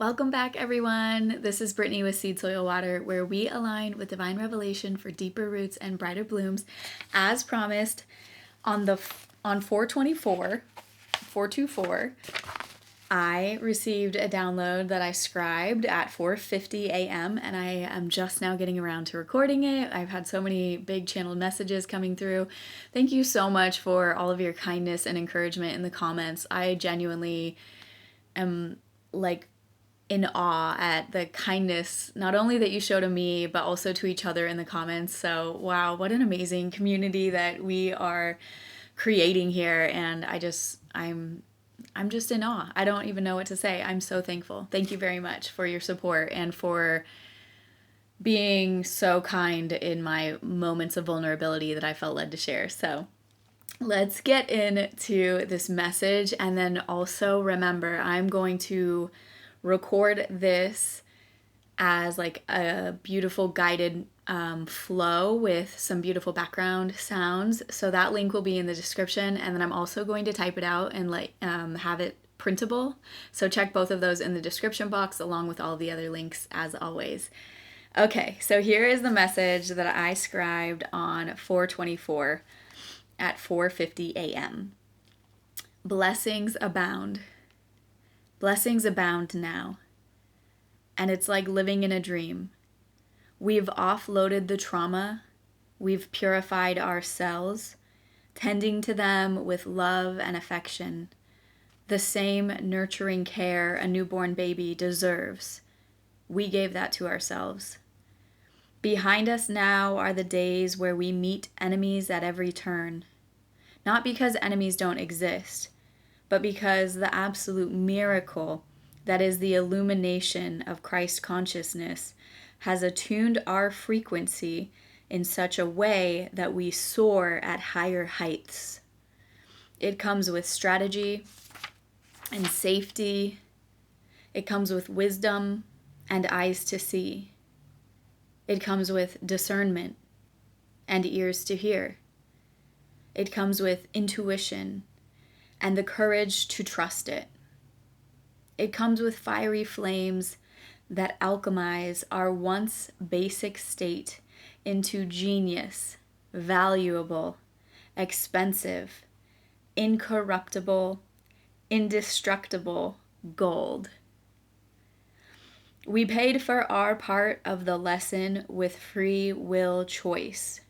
Welcome back, everyone. This is Brittany with SeedSoilWater, where we align with divine revelation for deeper roots and brighter blooms. As promised, on 424, I received a download that I scribed at 4:50 a.m. and I am just now getting around to recording it. I've had so many big channeled messages coming through. Thank you so much for all of your kindness and encouragement in the comments. I genuinely am in awe at the kindness, not only that you show to me, but also to each other in the comments. So, wow, what an amazing community that we are creating here. And I'm just in awe. I don't even know what to say. I'm so thankful. Thank you very much for your support and for being so kind in my moments of vulnerability that I felt led to share. So, let's get into this message. And then also remember, I'm going to record this as like a beautiful guided flow with some beautiful background sounds. So that link will be in the description, and then I'm also going to type it out and have it printable. So check both of those in the description box along with all the other links as always. Okay, so here is the message that I scribed on 424 at 4:50 a.m. Blessings abound. Blessings abound now. And it's like living in a dream. We've offloaded the trauma. We've purified our cells, tending to them with love and affection. The same nurturing care a newborn baby deserves. We gave that to ourselves. Behind us now are the days where we meet enemies at every turn. Not because enemies don't exist, but because the absolute miracle that is the illumination of Christ consciousness has attuned our frequency in such a way that we soar at higher heights. It comes with strategy and safety. It comes with wisdom and eyes to see. It comes with discernment and ears to hear. It comes with intuition and the courage to trust it. It comes with fiery flames that alchemize our once basic state into genius, valuable, expensive, incorruptible, indestructible gold. We paid for our part of the lesson with free will choice.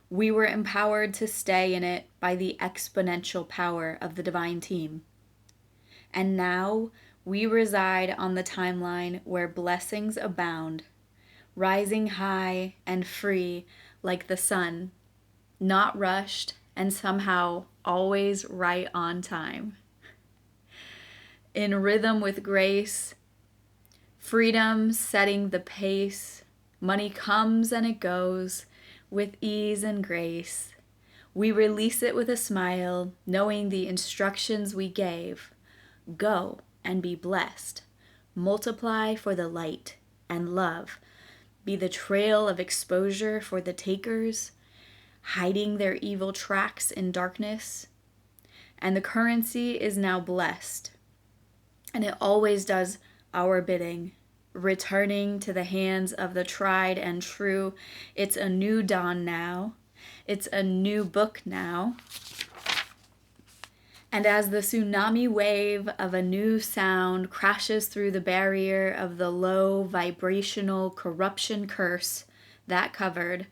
We were empowered to stay in it by the exponential power of the divine team. And now we reside on the timeline where blessings abound, rising high and free like the sun, not rushed and somehow always right on time. In rhythm with grace, freedom setting the pace, money comes and it goes, with ease and grace. We release it with a smile, knowing the instructions we gave. Go and be blessed. Multiply for the light and love. Be the trail of exposure for the takers, hiding their evil tracks in darkness. And the currency is now blessed. And it always does our bidding, returning to the hands of the tried and true. It's a new dawn now. It's a new book now. And as the tsunami wave of a new sound crashes through the barrier of the low vibrational corruption curse that covered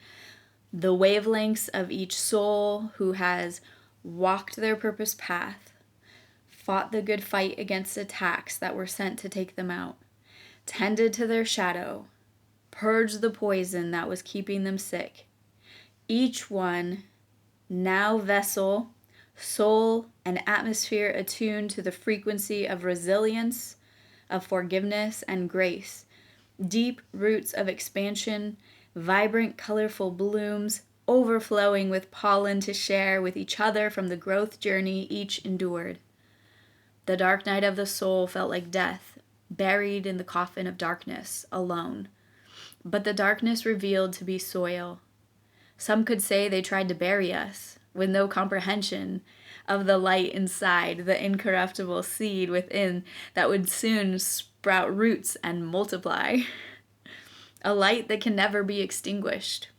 the wavelengths of each soul who has walked their purpose path, fought the good fight against attacks that were sent to take them out, tended to their shadow, purged the poison that was keeping them sick. Each one, now vessel, soul, and atmosphere attuned to the frequency of resilience, of forgiveness and grace, deep roots of expansion, vibrant, colorful blooms, overflowing with pollen to share with each other from the growth journey each endured. The dark night of the soul felt like death, buried in the coffin of darkness, alone. But the darkness revealed to be soil. Some could say they tried to bury us, with no comprehension of the light inside, the incorruptible seed within that would soon sprout roots and multiply. A light that can never be extinguished,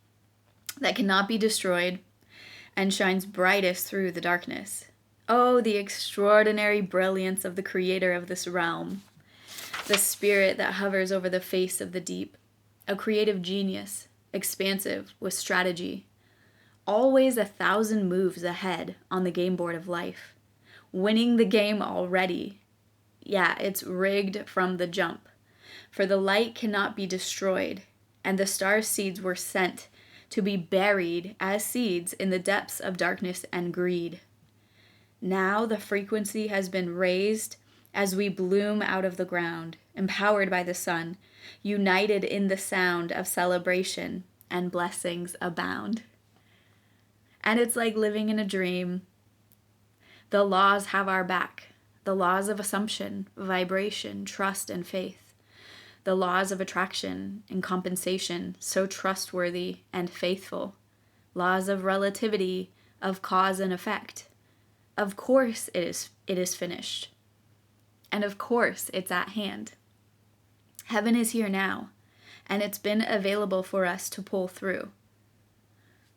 that cannot be destroyed, and shines brightest through the darkness. Oh, the extraordinary brilliance of the creator of this realm, the spirit that hovers over the face of the deep, a creative genius, expansive with strategy, always 1,000 moves ahead on the game board of life, winning the game already. Yeah, it's rigged from the jump, for the light cannot be destroyed, and the star seeds were sent to be buried as seeds in the depths of darkness and greed. Now the frequency has been raised as we bloom out of the ground, empowered by the sun, united in the sound of celebration, and blessings abound. And it's like living in a dream. The laws have our back. The laws of assumption, vibration, trust, and faith. The laws of attraction and compensation, so trustworthy and faithful. Laws of relativity, of cause and effect. Of course it is finished. And of course it's at hand. Heaven is here now, and it's been available for us to pull through.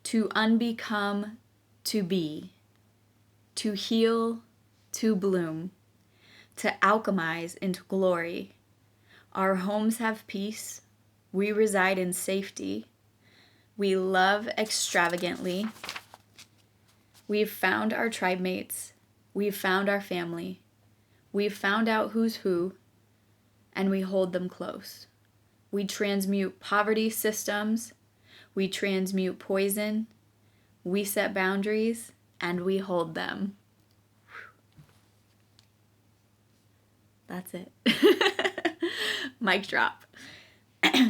To unbecome, to be. To heal, to bloom. To alchemize into glory. Our homes have peace. We reside in safety. We love extravagantly. We've found our tribe mates. We've found our family. We've found out who's who, and we hold them close. We transmute poverty systems. We transmute poison. We set boundaries, and we hold them. That's it. Mic drop.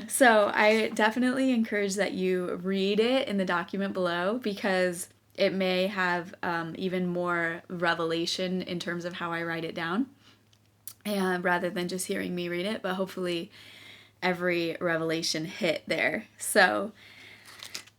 So I definitely encourage that you read it in the document below, because it may have even more revelation in terms of how I write it down, and rather than just hearing me read it, but hopefully every revelation hit there. So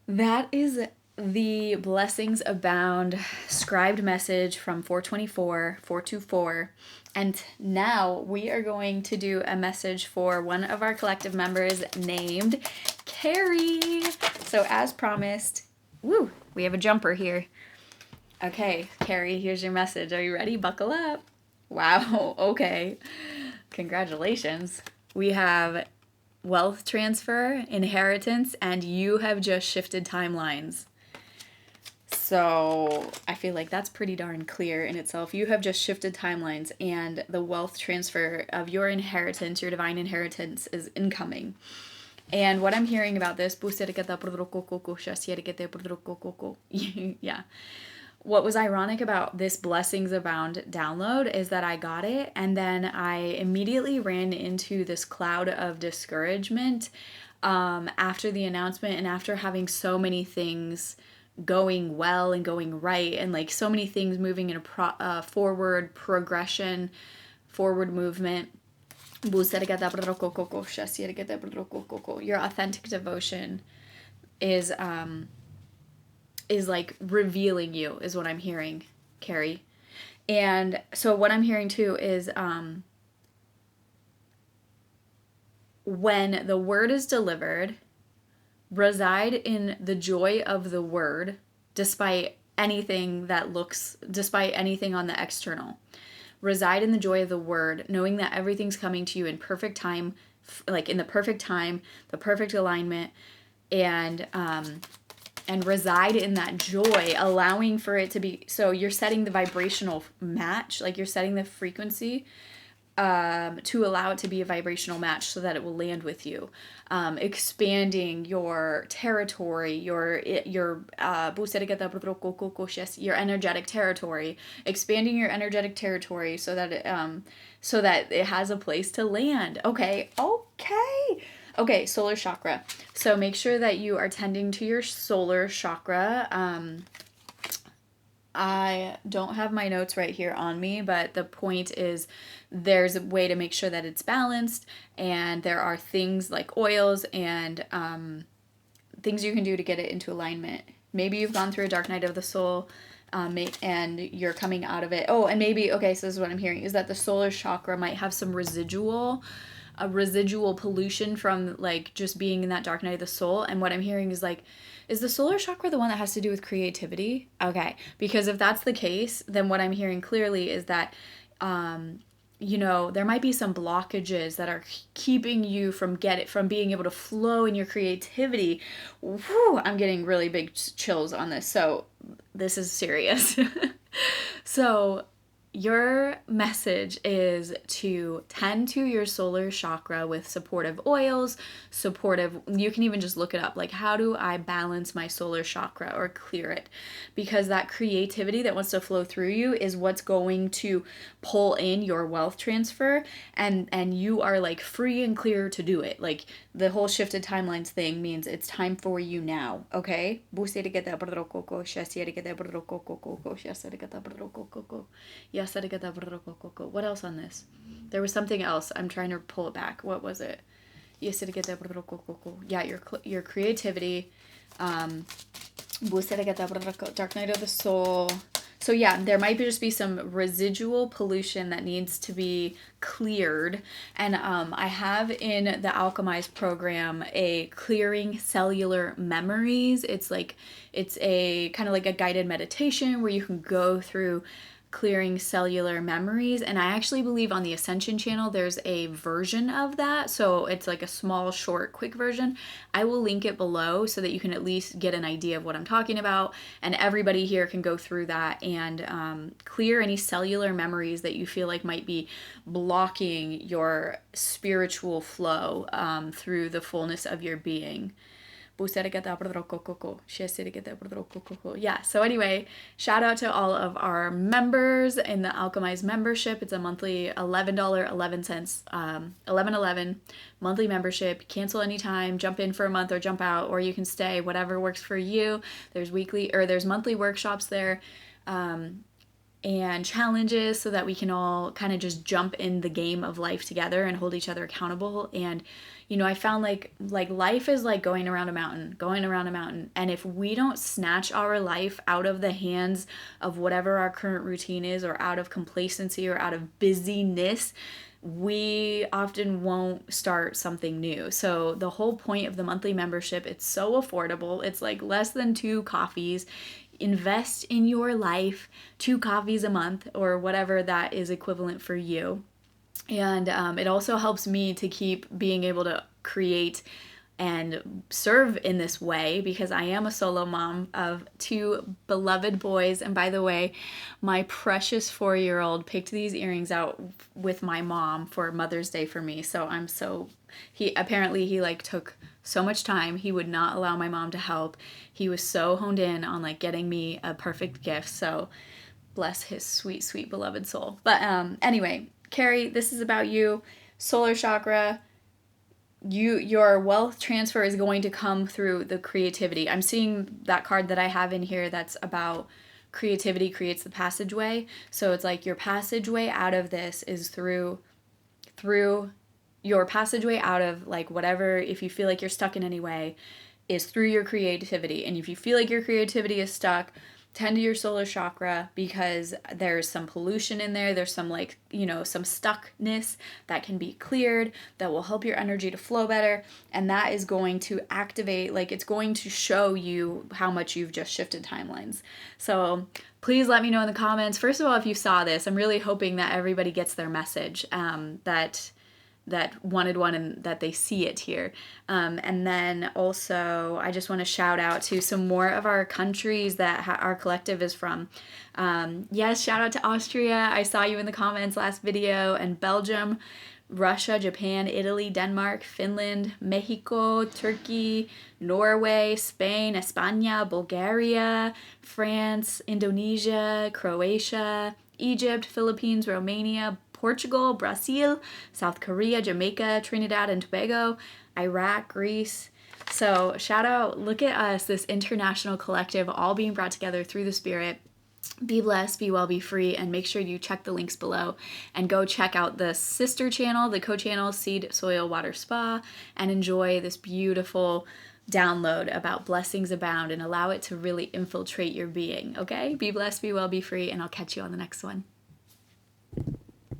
that is the Blessings Abound scribed message from 424. And now we are going to do a message for one of our collective members named Carrie. So as promised, we have a jumper here. Okay, Carrie, here's your message. Are you ready? Buckle up. Wow, okay. Congratulations. We have wealth transfer, inheritance, and you have just shifted timelines. So I feel like that's pretty darn clear in itself. You have just shifted timelines, and the wealth transfer of your inheritance, your divine inheritance, is incoming. And what I'm hearing about this, yeah. What was ironic about this Blessings Abound download is that I got it, and then I immediately ran into this cloud of discouragement after the announcement, and after having so many things going well and going right, and like so many things moving in a forward progression, forward movement. Your authentic devotion is like revealing you, is what I'm hearing, Carrie. And so what I'm hearing too is when the word is delivered, reside in the joy of the word, despite anything on the external. Reside in the joy of the word, knowing that everything's coming to you in perfect time, like in the perfect time, the perfect alignment, and reside in that joy, allowing for it to be. So you're setting the vibrational match, like you're setting the frequency to allow it to be a vibrational match so that it will land with you. Expanding your territory, your energetic territory, expanding your energetic territory so that it has a place to land. Okay, solar chakra. So make sure that you are tending to your solar chakra. I don't have my notes right here on me, but the point is there's a way to make sure that it's balanced, and there are things like oils and things you can do to get it into alignment. Maybe you've gone through a dark night of the soul and you're coming out of it. Oh, and maybe, okay, so this is what I'm hearing, is that the solar chakra might have some residual pollution from like just being in that dark night of the soul. And what I'm hearing is like, is the solar chakra the one that has to do with creativity? Okay, because if that's the case, then what I'm hearing clearly is that there might be some blockages that are keeping you from being able to flow in your creativity. Whew, I'm getting really big chills on this. So this is serious. So your message is to tend to your solar chakra with supportive oils, you can even just look it up, like, how do I balance my solar chakra or clear it? Because that creativity that wants to flow through you is what's going to pull in your wealth transfer, and you are like free and clear to do it. Like the whole shifted timelines thing means it's time for you now, okay? What else on this? There was something else. I'm trying to pull it back. What was it? Yeah, your creativity. Dark night of the soul. So yeah, there might just be some residual pollution that needs to be cleared. And I have in the Alchemize program a clearing cellular memories. It's a kind of like a guided meditation where you can go through clearing cellular memories. And I actually believe on the Ascension channel there's a version of that, so it's like a small, short, quick version. I will link it below so that you can at least get an idea of what I'm talking about, and everybody here can go through that and clear any cellular memories that you feel like might be blocking your spiritual flow through the fullness of your being. Yeah, so anyway, shout out to all of our members in the Alchemize membership. It's a monthly $11.11, $11.11 monthly membership. Cancel anytime, jump in for a month or jump out, or you can stay, whatever works for you. There's monthly workshops there. And challenges so that we can all kind of just jump in the game of life together and hold each other accountable. And I found like life is like going around a mountain, and if we don't snatch our life out of the hands of whatever our current routine is, or out of complacency or out of busyness, we often won't start something new. So the whole point of the monthly membership, it's so affordable. It's like less than 2 coffees. Invest in your life, 2 coffees a month or whatever that is equivalent for you. And it also helps me to keep being able to create and serve in this way, because I am a solo mom of 2 beloved boys. And by the way, my precious 4-year-old picked these earrings out with my mom for Mother's Day for me. So he took so much time. He would not allow my mom to help. He was so honed in on like getting me a perfect gift. So bless his sweet, sweet beloved soul. But anyway, Carrie, this is about you. Solar chakra. Your wealth transfer is going to come through the creativity. I'm seeing that card that I have in here that's about creativity creates the passageway. So it's like your passageway out of this is through your passageway out of like whatever, if you feel like you're stuck in any way, is through your creativity. And if you feel like your creativity is stuck, tend to your solar chakra, because there's some pollution in there. There's some some stuckness that can be cleared that will help your energy to flow better. And that is going to activate, it's going to show you how much you've just shifted timelines. So please let me know in the comments. First of all, if you saw this, I'm really hoping that everybody gets their message, that wanted one, and that they see it here. And then also, I just want to shout out to some more of our countries that our collective is from. Yes, shout out to Austria. I saw you in the comments last video. And Belgium, Russia, Japan, Italy, Denmark, Finland, Mexico, Turkey, Norway, Spain, España, Bulgaria, France, Indonesia, Croatia, Egypt, Philippines, Romania, Portugal, Brazil, South Korea, Jamaica, Trinidad and Tobago, Iraq, Greece. So shout out, look at us, this international collective, all being brought together through the Spirit. Be blessed, be well, be free, and make sure you check the links below and go check out the sister channel, the co-channel, Seed, Soil, Water, Spa, and enjoy this beautiful download about blessings abound and allow it to really infiltrate your being, okay? Be blessed, be well, be free, and I'll catch you on the next one.